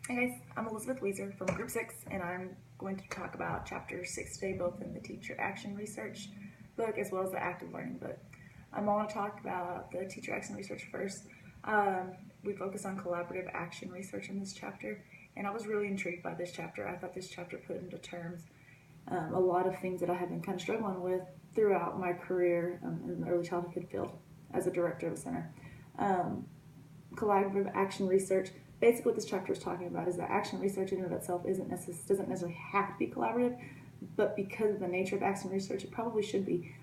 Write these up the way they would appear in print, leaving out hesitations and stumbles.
Hi guys, I'm Elizabeth Weezer from Group 6, and I'm going to talk about Chapter 6 today, both in the Teacher Action Research book as well as the Active Learning book. I want to talk about the Teacher Action Research first. We focus on collaborative action research in this chapter, and I was really intrigued by this chapter. I thought this chapter put into terms a lot of things that I have been kind of struggling with throughout my career in the early childhood field as a director of a center. Collaborative action research. Basically, what this chapter is talking about is that action research in and of itself doesn't necessarily have to be collaborative, but because of the nature of action research, it probably should be.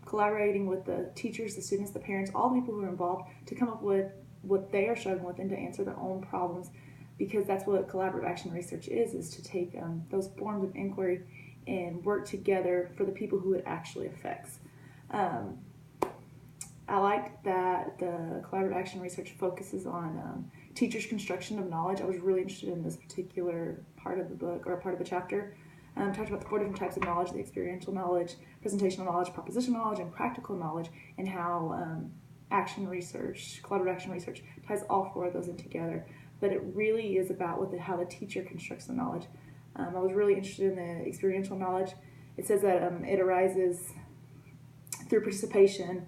Collaborating with the teachers, the students, the parents, all the people who are involved to come up with what they are struggling with and to answer their own problems, because that's what collaborative action research is to take those forms of inquiry and work together for the people who it actually affects. I like that the collaborative action research focuses on teachers' construction of knowledge. I was really interested in this particular part of the book, or part of the chapter. Talked about the 4 different types of knowledge: the experiential knowledge, presentational knowledge, propositional knowledge, and practical knowledge, and how action research, collaborative action research, ties all 4 of those in together. But it really is about how the teacher constructs the knowledge. I was really interested in the experiential knowledge. It says that it arises through participation,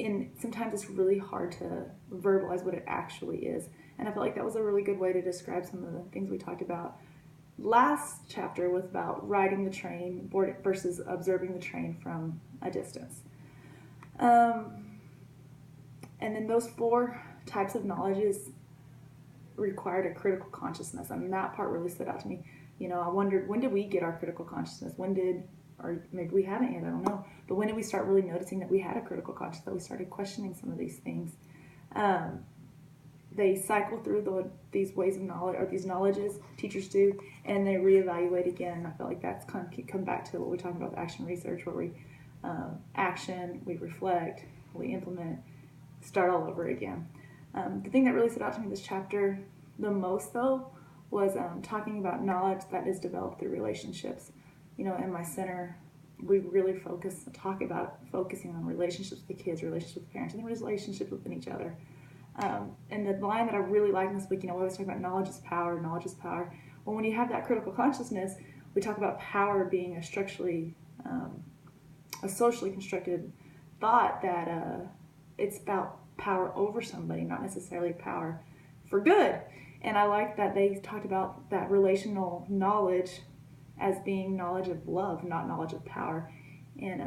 and sometimes it's really hard to verbalize what it actually is. And I felt like that was a really good way to describe some of the things we talked about. Last chapter was about riding the train versus observing the train from a distance. And then those 4 types of knowledges required a critical consciousness, and that part really stood out to me. I wondered, when did we get our critical consciousness? Or maybe we haven't yet, I don't know. But when did we start really noticing that we had a critical consciousness, that we started questioning some of these things? They cycle through these ways of knowledge, or these knowledges, teachers do, and they reevaluate again. And I felt like that's kind of come back to what we're talking about with action research, where we we reflect, we implement, start all over again. The thing that really stood out to me this chapter the most, though, was talking about knowledge that is developed through relationships. In my center, we really focusing on relationships with the kids, relationships with the parents, and relationships within each other. And the line that I really like in this book, we always talk about knowledge is power, knowledge is power. Well, when you have that critical consciousness, we talk about power being a socially constructed thought that it's about power over somebody, not necessarily power for good. And I like that they talked about that relational knowledge as being knowledge of love, not knowledge of power. And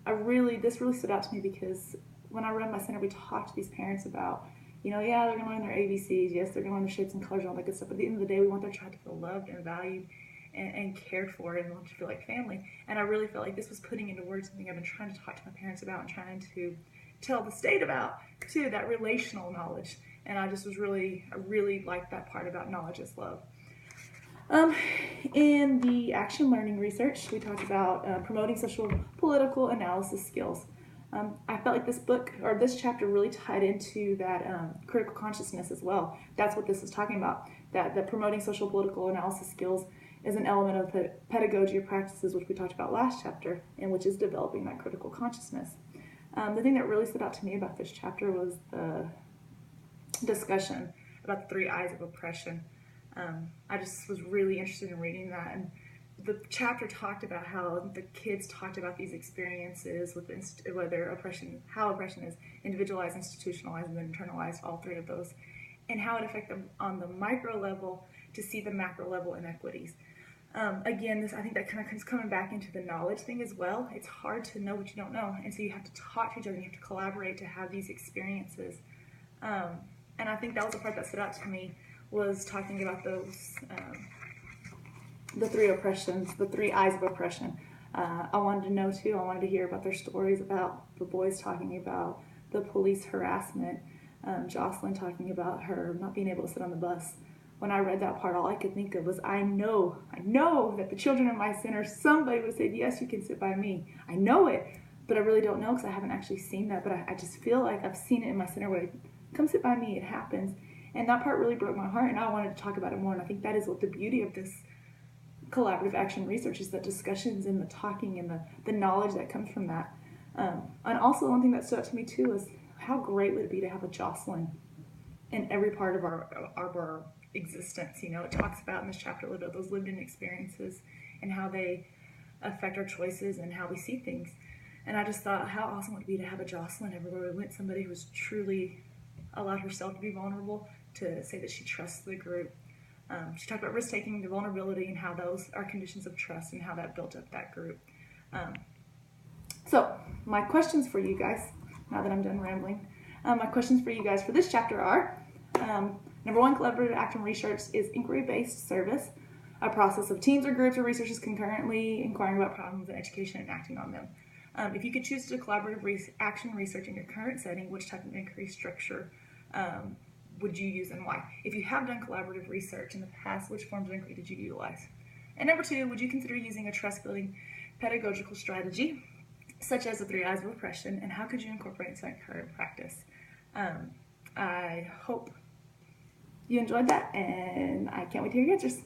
this really stood out to me, because when I run my center, we talk to these parents about, they're going to learn their ABCs, yes, they're going to learn their shapes and colors and all that good stuff, but at the end of the day, we want their child to feel loved and valued and cared for, and want to feel like family. And I really felt like this was putting into words something I've been trying to talk to my parents about and trying to tell the state about, too, that relational knowledge. And I really liked that part about knowledge is love. In the action learning research, we talked about promoting social political analysis skills. I felt like this chapter really tied into that critical consciousness as well. That's what this is talking about, that promoting social political analysis skills is an element of the pedagogy of practices, which we talked about last chapter, and which is developing that critical consciousness. The thing that really stood out to me about this chapter was the discussion about the 3 I's of oppression. I just was really interested in reading that, and the chapter talked about how the kids talked about these experiences with how oppression is individualized, institutionalized, and then internalized, all 3 of those, and how it affects them on the micro level to see the macro level inequities. Again, I think that kind of comes coming back into the knowledge thing as well. It's hard to know what you don't know, and so you have to talk to each other, you have to collaborate to have these experiences. And I think that was the part that stood out to me, was talking about those, the 3 oppressions, the 3 I's of oppression. I wanted to know too, I wanted to hear about their stories about the boys talking about the police harassment, Jocelyn talking about her not being able to sit on the bus. When I read that part, all I could think of was, I know that the children in my center, somebody would have said, yes, you can sit by me. I know it, but I really don't know, because I haven't actually seen that, but I just feel like I've seen it in my center where, come sit by me, it happens. And that part really broke my heart, and I wanted to talk about it more, and I think that is what the beauty of this collaborative action research is, the discussions and the talking and the knowledge that comes from that. And also, one thing that stood out to me too is how great would it be to have a Jocelyn in every part of our existence. It talks about in this chapter a little bit those lived-in experiences and how they affect our choices and how we see things. And I just thought how awesome would it be to have a Jocelyn everywhere we went, somebody who was truly allowed herself to be vulnerable, to say that she trusts the group. She talked about risk-taking, the vulnerability, and how those are conditions of trust and how that built up that group. So my questions for you guys, now that I'm done rambling, my questions for you guys for this chapter are, number one, collaborative action research is inquiry-based service, a process of teams or groups or researchers concurrently inquiring about problems in education and acting on them. If you could choose to do collaborative action research in your current setting, which type of inquiry structure would you use and why? If you have done collaborative research in the past, which forms of inquiry did you utilize? And number two, would you consider using a trust-building pedagogical strategy, such as the 3 Eyes of Oppression, and how could you incorporate it into your current practice? I hope you enjoyed that, and I can't wait to hear your answers.